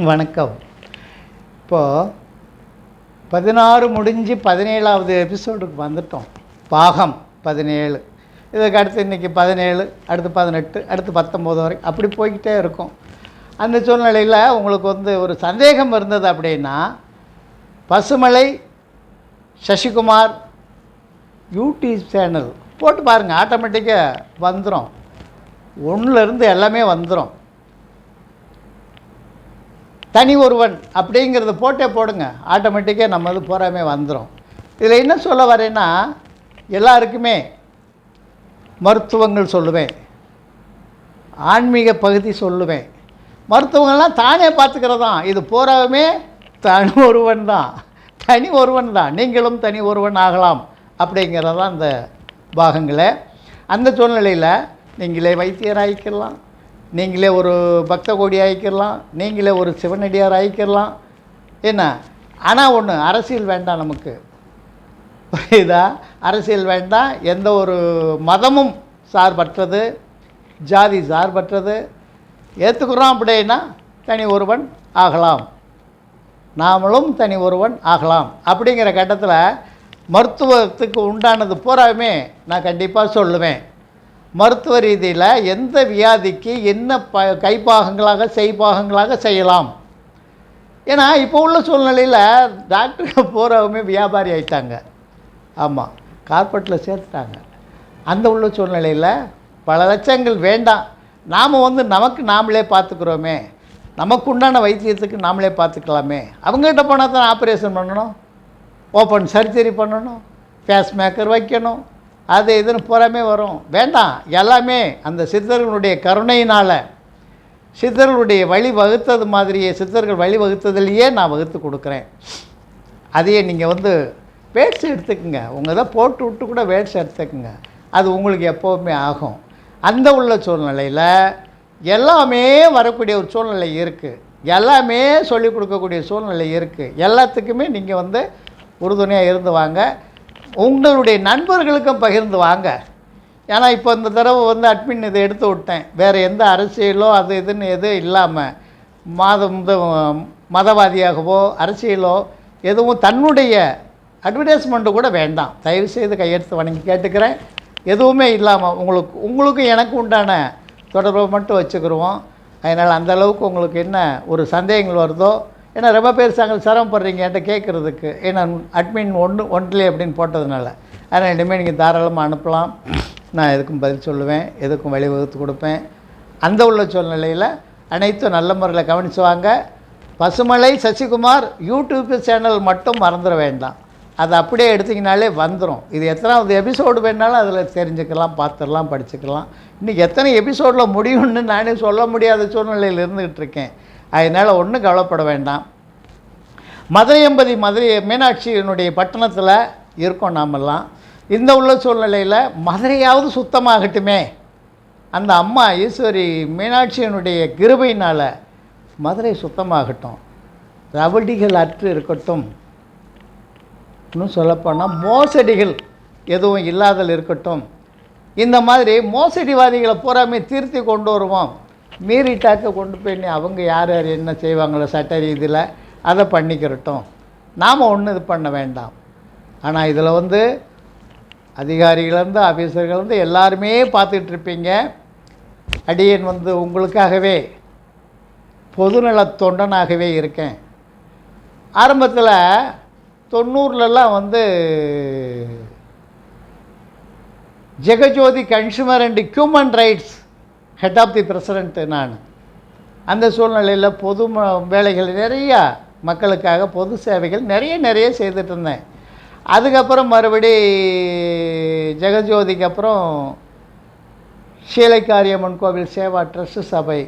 வணக்கம். இப்போது 16 முடிஞ்சு 17வது எபிசோடுக்கு வந்துட்டோம். பாகம் 17. இதுக்கு அடுத்து இன்றைக்கி 17, அடுத்து 18, அடுத்து 19 வரை அப்படி போய்கிட்டே இருக்கும். அந்த சூழ்நிலையில் உங்களுக்கு ஒரு சந்தேகம் இருந்தது அப்படின்னா, பசுமலை சசிகுமார் யூடியூப் சேனல் போட்டு பாருங்கள். ஆட்டோமேட்டிக்காக வந்துடும். ஒன்றுலேருந்து எல்லாமே வந்துடும். தனி ஒருவன் அப்படிங்கிறத போட்டே போடுங்க, ஆட்டோமேட்டிக்காக நம்ம இது போகாமே வந்துடும். இதில் என்ன சொல்ல வரேன்னா, எல்லாருக்குமே மருத்துவங்கள் சொல்லுவேன், ஆன்மீக பகுதி சொல்லுவேன். மருத்துவங்கள்லாம் தானே பார்த்துக்கிறதான். இது போராமே தனி ஒருவன் தான். நீங்களும் தனி ஒருவன் ஆகலாம் அப்படிங்கிறதான் அந்த பாகங்களை. அந்த சூழ்நிலையில் நீங்களே வைத்தியர் ஆகிக்கலாம், நீங்களே ஒரு பக்த கோடி ஆகிக்கலாம், நீங்களே ஒரு சிவனடியார் ஆகிக்கலாம். என்ன ஆனால் ஒன்று, அரசியல் வேண்டாம் நமக்கு. புரியுதா? அரசியல் வேண்டாம். எந்த ஒரு மதமும் சார்பற்றது, ஜாதி சார்பற்றது. ஏற்றுக்கிறோம் அப்படின்னா தனி ஒருவன் ஆகலாம், நாமளும் தனி ஒருவன் ஆகலாம். அப்படிங்கிற கட்டத்தில் மருத்துவத்துக்கு உண்டானது பூராவுமே நான் கண்டிப்பாக சொல்லுவேன். மருத்துவ ரீதியில் எந்த வியாதிக்கு என்ன கைப்பாகங்களாக செய்பாகங்களாக செய்யலாம். ஏன்னா இப்போ உள்ள சூழ்நிலையில் டாக்டருக்கு பூராவுமே வியாபாரி ஆகிட்டாங்க. ஆமாம், கார்பரேட்டில் சேர்த்துட்டாங்க. அந்த உள்ள சூழ்நிலையில் பல லட்சங்கள் வேண்டாம். நாம் நமக்கு நாமளே பார்த்துக்குறோமே, நமக்கு உண்டான வைத்தியத்துக்கு நாமளே பார்த்துக்கலாமே. அவங்ககிட்ட போனால் தான் ஆப்ரேஷன் பண்ணணும், ஓப்பன் சர்ஜரி பண்ணணும், பேஸ் மேக்கர் வைக்கணும், அது இதுன்னு பூராமே வரும். வேண்டாம். எல்லாமே அந்த சித்தர்களுடைய கருணையினால், சித்தர்களுடைய வழி வகுத்தது மாதிரியே, சித்தர்கள் வழி வகுத்ததுலேயே நான் வகுத்து கொடுக்குறேன். அதையே நீங்கள் வேட்ஸ் எடுத்துக்குங்க. உங்கள் தான் போட்டு விட்டு கூட வேட்ஸ் எடுத்துக்குங்க. அது உங்களுக்கு எப்போவுமே ஆகும். அந்த உள்ள சூழ்நிலையில் எல்லாமே வரக்கூடிய ஒரு சூழ்நிலை இருக்குது. எல்லாமே சொல்லிக் கொடுக்கக்கூடிய சூழ்நிலை இருக்குது. எல்லாத்துக்குமே நீங்கள் உறுதுணையாக இருந்து வாங்க. உங்களுடைய நண்பர்களுக்கும் பகிர்ந்து வாங்க. ஏன்னா இப்போ இந்த தடவை அட்மின் இதை எடுத்து விட்டேன். வேறு எந்த அரசியலோ அது இதுன்னு எதுவும் இல்லாமல் மதவாதியாகவோ அரசியலோ எதுவும் தன்னுடைய அட்வர்டைஸ்மெண்ட்டு கூட வேண்டாம். தயவுசெய்து கையெடுத்து வணங்கி கேட்டுக்கிறேன். எதுவுமே இல்லாமல் உங்களுக்கு எனக்கு உண்டான தொடர்பை மட்டும் வச்சுக்கிடுவோம். அதனால் அந்தளவுக்கு உங்களுக்கு என்ன ஒரு சந்தேகங்கள் வருதோ, ஏன்னா ரொம்ப பேர் சிரமப்படுறீங்க என்கிட்ட கேட்குறதுக்கு. ஏன்னா அட்மின் ஒன்றிலே அப்படின்னு போட்டதுனால. அதனால் இனிமேல் நீங்கள் தாராளமாக அனுப்பலாம். நான் எதுக்கும் பதில் சொல்லுவேன், எதுக்கும் வழிவகுத்து கொடுப்பேன். அந்த உள்ள சூழ்நிலையில் அனைத்தும் நல்ல முறையில் கவனிச்சுவாங்க. பசுமலை சசிகுமார் யூடியூப் சேனல் மட்டும் மறந்துட வேண்டாம். அதை அப்படியே எடுத்திங்கனாலே வந்துடும். இது எத்தனாவது எபிசோடு வேணாலும் அதில் தெரிஞ்சுக்கலாம், பார்த்துடலாம், படிச்சுக்கலாம். இன்றைக்கி எத்தனை எபிசோடில் முடியும்னு நானே சொல்ல முடியாத சூழ்நிலையில் இருந்துக்கிட்டு இருக்கேன். அதனால் ஒன்றும் கவலைப்பட வேண்டாம். மதுரை மீனாட்சியினுடைய பட்டணத்தில் இருக்கோம் நாமெல்லாம். இந்த உள்ள சூழ்நிலையில் மதுரையாவது சுத்தமாகட்டுமே. அந்த அம்மா ஈஸ்வரி மீனாட்சியினுடைய கிருபையினால் மதுரை சுத்தமாகட்டும், ரவடிகள் அற்று இருக்கட்டும், இன்னும் சொல்லப்போனால் மோசடிகள் எதுவும் இல்லாதல் இருக்கட்டும். இந்த மாதிரி மோசடிவாதிகளை பூராமே திருத்தி கொண்டு வருவோம். மீறிட்டாக்க கொண்டு போய் அவங்க யார் யார் என்ன செய்வாங்களோ சட்ட ரீதியில் அதை பண்ணிக்கிறட்டும். நாம் ஒன்றும் இது பண்ண வேண்டாம். ஆனால் இதில் அதிகாரிகள்லேருந்து ஆஃபீஸர்கள்லேருந்து எல்லாருமே பார்த்துட்ருப்பீங்க. அடியேன் உங்களுக்காகவே பொதுநல தொண்டனாகவே இருக்கேன். ஆரம்பத்தில் 90லலாம் Jegajothi consumer and human rights head of the president நான். அந்த சூழ்நிலையில் பொது வேலைகள் நிறையா, மக்களுக்காக பொது சேவைகள் நிறைய செய்துட்டு இருந்தேன். அதுக்கப்புறம் மறுபடி ஜெகஜோதிக்கு அப்புறம் ஷீலைக்காரியம்மன் கோவில் சேவா ட்ரஸ்ட் சபை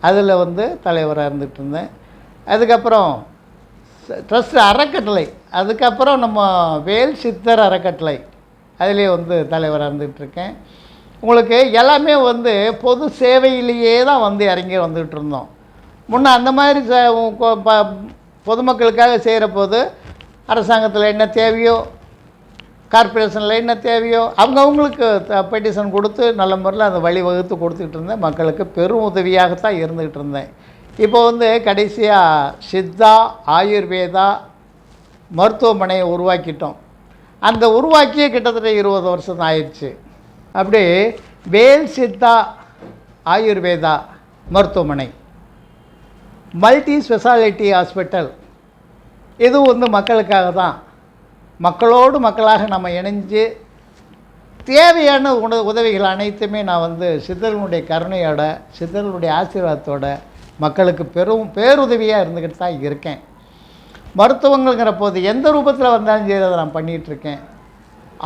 அதில் தலைவராக இருந்துகிட்டு இருந்தேன். அதுக்கப்புறம் ட்ரஸ்ட் அறக்கட்டளை, அதுக்கப்புறம் நம்ம வேல் சித்தர் அறக்கட்டளை அதிலே தலைவராக இருந்துகிட்ருக்கேன். உங்களுக்கு எல்லாமே பொது சேவையிலேயே தான் இறங்கி வந்துக்கிட்டு இருந்தோம். முன்னே அந்த மாதிரி பொதுமக்களுக்காக செய்கிற போது அரசாங்கத்தில் என்ன தேவையோ, கார்ப்பரேஷனில் என்ன தேவையோ அவங்கவுங்களுக்கு பெட்டிஷன் கொடுத்து நல்ல முறையில் அந்த வழி வகுத்து கொடுத்துக்கிட்டு இருந்தேன். மக்களுக்கு பெரும் உதவியாகத்தான் இருந்துக்கிட்டு இருந்தேன். இப்போ வந்து கடைசியாக சித்தா ஆயுர்வேதா மருத்துவமனையை உருவாக்கிட்டோம். அந்த உருவாக்கியே கிட்டத்தட்ட 20 வருஷம் ஆயிடுச்சு. அப்படி வேல் சித்தா ஆயுர்வேதா மருத்துவமனை, மல்டி ஸ்பெஷாலிட்டி ஹாஸ்பிட்டல், இது வந்து மக்களுக்காக தான். மக்களோடு மக்களாக நம்ம இணைஞ்சு தேவையான உதவிகள் அனைத்துமே நான் வந்து சித்தர்களுடைய கருணையோட, சித்தர்களுடைய ஆசீர்வாதத்தோட மக்களுக்கு பேருதவியாக இருந்துக்கிட்டு தான் இருக்கேன். மருத்துவங்கள்ங்கிற போது எந்த ரூபத்தில் வந்தாலும் சரி அதை நான் பண்ணிகிட்ருக்கேன்.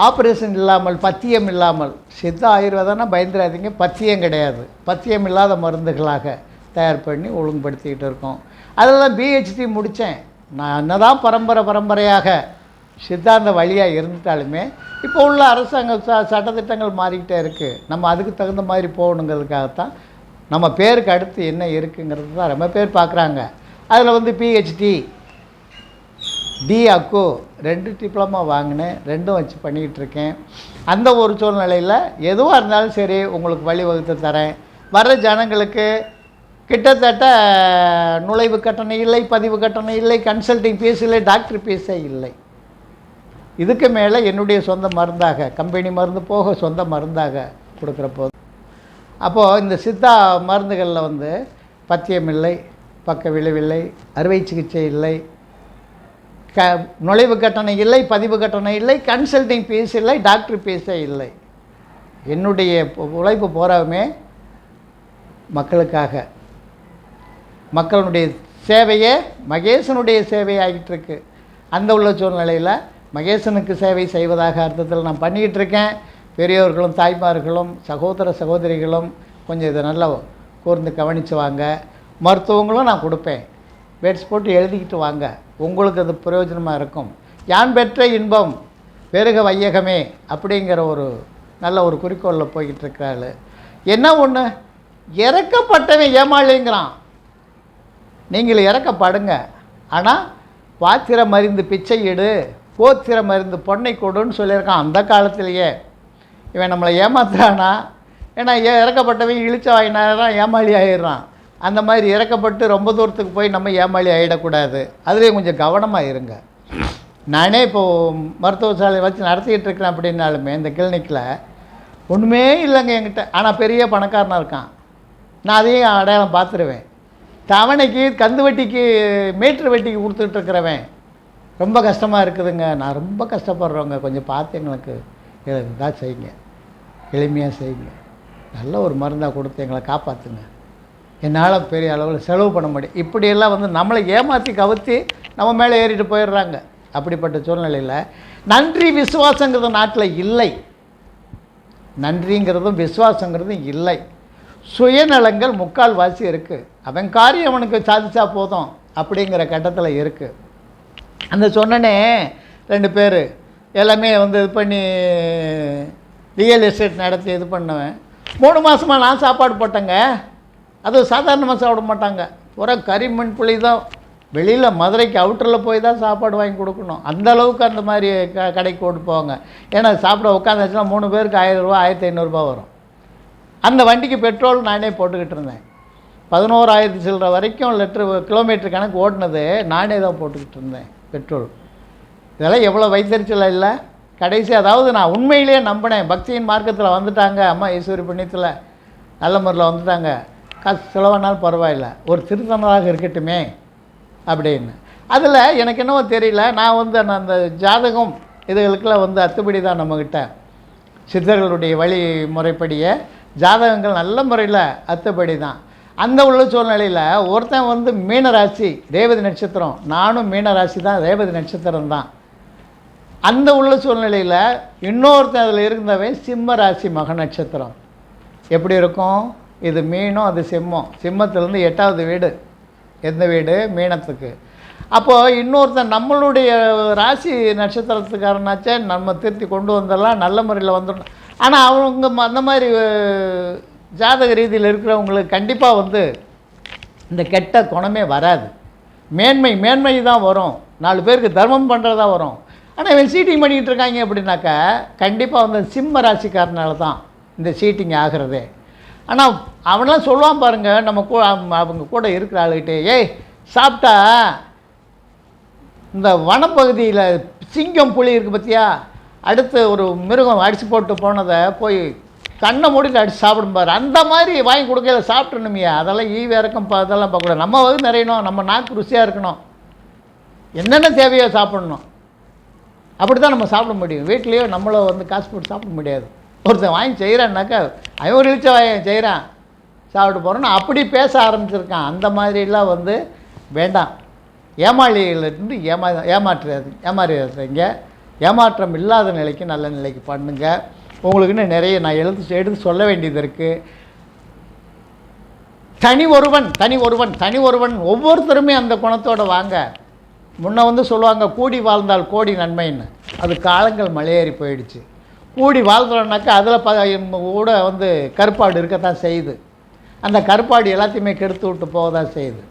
ஆப்ரேஷன் இல்லாமல், பத்தியம் இல்லாமல், சித்தா ஆயுர்வேதம்னா பயந்துடாதீங்க, பத்தியம் கிடையாது. பத்தியம் இல்லாத மருந்துகளாக தயார் பண்ணி ஒழுங்குபடுத்திக்கிட்டு இருக்கோம். அதில் பிஹெச்டி முடித்தேன். நான் என்னதான் பரம்பரையாக சித்தாந்த வழியாக இருந்துட்டாலுமே இப்போ உள்ள அரசாங்க சட்டத்திட்டங்கள் மாறிக்கிட்டே இருக்குது. நம்ம அதுக்கு தகுந்த மாதிரி போகணுங்கிறதுக்காகத்தான் நம்ம பேருக்கு அடுத்து என்ன இருக்குங்கிறது தான் ரொம்ப பேர் பார்க்குறாங்க. அதில் வந்து பிஹெச்டி, அக்கோ 2 டிப்ளமா வாங்கினேன், 2ம் வச்சு பண்ணிக்கிட்டுருக்கேன். அந்த ஒரு சூழ்நிலையில் எதுவாக இருந்தாலும் சரி உங்களுக்கு வழிவகுத்து தரேன். வர்ற ஜனங்களுக்கு கிட்டத்தட்ட நுழைவு கட்டணம் இல்லை, பதிவு கட்டணம் இல்லை, கன்சல்டிங் ஃபீஸ் இல்லை, டாக்டர் ஃபீஸே இல்லை. இதுக்கு மேலே என்னுடைய சொந்த மருந்தாக, கம்பெனி மருந்து போக சொந்த மருந்தாக கொடுக்குற போது, அப்போது இந்த சித்தா மருந்துகளில் வந்து பத்தியம் இல்லை, பக்க விளைவில்லை, அறுவை சிகிச்சை இல்லை, நுழைவு கட்டணம் இல்லை, பதிவு கட்டணம் இல்லை, கன்சல்டிங் ஃபீஸ் இல்லை, டாக்டர் ஃபீஸே இல்லை. என்னுடைய உழைப்பு போகிறவுமே மக்களுக்காக, மக்களுடைய சேவையே மகேசனுடைய சேவை ஆகிட்டுருக்கு. அந்த உள்ள சூழ்நிலையில் மகேசனுக்கு சேவை செய்வதாக அர்த்தத்தில் நான் பண்ணிக்கிட்டு இருக்கேன். பெரியவர்களும் தாய்மார்களும் சகோதர சகோதரிகளும் கொஞ்சம் இதை நல்லா கூர்ந்து கவனித்து வாங்க. மருத்துவங்களும் நான் கொடுப்பேன், வேட்ஸ் போட்டு எழுதிக்கிட்டு வாங்க, உங்களுக்கு அது பிரயோஜனமாக இருக்கும். யான் பெற்ற இன்பம் பெருக வையகமே அப்படிங்கிற ஒரு நல்ல ஒரு குறிக்கோளில் போய்கிட்டு இருக்கிறாள். என்ன ஒன்று, இறக்கப்பட்டவன் ஏமாளிங்கிறான். நீங்கள் இறக்கப்படுங்க, ஆனால் பாத்திரம் அறிந்து பிச்சை இடு, போத்திரம் அறிந்து பொன்னை கொடுன்னு சொல்லியிருக்கான் அந்த காலத்திலேயே. இவன் நம்மளை ஏமாத்துறானா? ஏன்னா இறக்கப்பட்டவன் இழிச்ச வாங்கினாரான் ஏமாளி ஆகிடுறான். அந்த மாதிரி இறக்கப்பட்டு ரொம்ப தூரத்துக்கு போய் நம்ம ஏமாளி ஆகிடக்கூடாது. அதுலேயும் கொஞ்சம் கவனமாக இருங்க. நானே இப்போது மருத்துவசாலை வச்சு நடத்திக்கிட்டு இருக்கிறேன். அப்படின்னாலுமே இந்த கிளினிக்கில் ஒன்றுமே இல்லைங்க என்கிட்ட, ஆனால் பெரிய பணக்காரனாக இருக்கான். நான் அதையும் அடையாளம் பார்த்துருவேன். தவணைக்கு கந்து வட்டிக்கு மீட்ரு வட்டிக்கு கொடுத்துட்ருக்கிறவன் ரொம்ப கஷ்டமாக இருக்குதுங்க, நான் ரொம்ப கஷ்டப்படுறவங்க, கொஞ்சம் பார்த்து எங்களுக்கு இதாக செய்யுங்க, எளிமையாக செய்யுங்க, நல்ல ஒரு மருந்தாக கொடுத்து எங்களை காப்பாற்றுங்க, என்னால் பெரிய அளவில் செலவு பண்ண முடியும். இப்படியெல்லாம் வந்து நம்மளை ஏமாற்றி கவுத்தி நம்ம மேலே ஏறிட்டு போயிடுறாங்க. அப்படிப்பட்ட சூழ்நிலையில் நன்றி விசுவாசங்கிறது நாட்டில் இல்லை. நன்றிங்கிறதும் விசுவாசங்கிறதும் இல்லை. சுயநலங்கள் முக்கால்வாசி இருக்குது. அவன் காரியம் அவனுக்கு சாதிச்சா போதும் அப்படிங்கிற கட்டத்தில் இருக்குது. அந்த சொன்னனே 2 பேர் எல்லாமே வந்து இது பண்ணி ரியல் எஸ்டேட் நடத்தி இது பண்ணுவேன். 3 மாதமாக நான் சாப்பாடு போட்டேங்க. அதுவும் சாதாரணமாக சாப்பிட மாட்டாங்க, பூரா கறிமண் புளி தான். வெளியில் மதுரைக்கு அவுட்டரில் போய் தான் சாப்பாடு வாங்கி கொடுக்கணும். அந்தளவுக்கு அந்த மாதிரி கடைக்கு கொண்டு போவாங்க. ஏன்னா சாப்பிட உட்காந்துச்சுன்னா 3 பேருக்கு 1000 ரூபா 1500 வரும். அந்த வண்டிக்கு பெட்ரோல் நானே போட்டுக்கிட்டு இருந்தேன். 11,000 சில்லற வரைக்கும் கிலோமீட்டர் கணக்கு ஓடினது நானே தான் போட்டுக்கிட்டு இருந்தேன் பெட்ரோல். இதெல்லாம் எவ்வளோ வைத்தறிச்சல் இல்லை. கடைசி அதாவது நான் உண்மையிலேயே நம்பினேன், பக்தியின் மார்க்கத்தில் வந்துட்டாங்க, அம்மா ஈஸ்வரி புண்ணியத்தில் நல்ல முறையில் வந்துட்டாங்க, காசு செலவானாலும் பரவாயில்ல, ஒரு திருத்தணமாக இருக்கட்டுமே அப்படின்னு. அதில் எனக்கு என்னவோ தெரியல, நான் வந்து அந்த ஜாதகம் இதுகளுக்கெல்லாம் வந்து அத்துப்படி தான் நம்மக்கிட்ட சித்தர்களுடைய வழிமுறைப்படியே ஜாதகங்கள் நல்ல முறையில் அத்துப்படி தான். அந்த உள்ள சூழ்நிலையில் ஒருத்தன் வந்து மீனராசி ரேவதி நட்சத்திரம், நானும் மீனராசி தான், ரேவதி நட்சத்திரம் தான். அந்த உள்ள சூழ்நிலையில் இன்னொருத்தன் அதில் இருந்தவன் சிம்ம ராசி மக நட்சத்திரம். எப்படி இருக்கும்? இது மீனும் அது சிம்மம். சிம்மத்திலேருந்து 8வது வீடு எந்த வீடு? மீனத்துக்கு. அப்போது இன்னொருத்தன் நம்மளுடைய ராசி நட்சத்திரத்துக்காரனாச்சே நம்ம திருத்தி கொண்டு வந்துடலாம், நல்ல முறையில் வந்துடணும். ஆனால் அவங்க அந்த மாதிரி ஜாதக ரீதியில் இருக்கிறவங்களுக்கு கண்டிப்பாக வந்து இந்த கெட்ட குணமே வராது. மேன்மை தான் வரும், 4 பேருக்கு தர்மம் பண்ணுறதா வரும். ஆனால் இவன் சீட்டிங் பண்ணிக்கிட்டு இருக்காங்க அப்படின்னாக்கா கண்டிப்பாக வந்து சிம்ம ராசிக்காரனால தான் இந்த சீட்டிங் ஆகிறதே. ஆனால் அவனெலாம் சொல்லுவான் பாருங்கள், நம்ம அவங்க கூட இருக்கிற ஆளுகிட்டே, ஏய் சாப்பிட்டா இந்த வனப்பகுதியில் சிங்கம் புலி இருக்குது பார்த்தியா, அடுத்து ஒரு மிருகம் அடித்து போட்டு போனதை போய் கண்ணை மூடிட்டு அடித்து சாப்பிடும் பாரு, அந்த மாதிரி வாங்கி கொடுக்கல சாப்பிட்றணுமையா. அதெல்லாம் இறக்கம் அதெல்லாம் பார்க்கக்கூடாது. நம்ம வந்து நிறையணும், நம்ம நாக்கு ருசியாக இருக்கணும், என்னென்ன தேவையோ சாப்பிட்ணும். அப்படி தான் நம்ம சாப்பிட முடியும். வீட்லேயோ நம்மளை வந்து காசு போட்டு சாப்பிட முடியாது. ஒருத்தன் வாங்கி செய்கிறான்னாக்கா அவன் ஒரு இழிச்ச வாங்கி செய்கிறான் சாப்பிட்டு போகிறோன்னு அப்படி பேச ஆரம்பிச்சிருக்கான். அந்த மாதிரிலாம் வந்து வேண்டாம். ஏமாளிகளிலிருந்து ஏமாறுறீங்க. ஏமாற்றம் இல்லாத நிலைக்கு நல்ல நிலைக்கு பண்ணுங்க. உங்களுக்குன்னு நிறைய நான் எடுத்து சொல்ல வேண்டியது இருக்குது. தனி ஒருவன் ஒவ்வொருத்தருமே அந்த குணத்தோடு வாங்க. முன்ன வந்து சொல்லுவாங்க கூடி வாழ்ந்தால் கோடி நன்மைன்னு. அது காலங்கள் மலையேறி போயிடுச்சு. கூடி வாழ்கிறோன்னாக்கா அதில் கூட வந்து கருப்பாடு இருக்கத்தான் செய்யுது. அந்த கருப்பாடு எல்லாத்தையுமே கெடுத்து விட்டு போக தான் செய்யுது.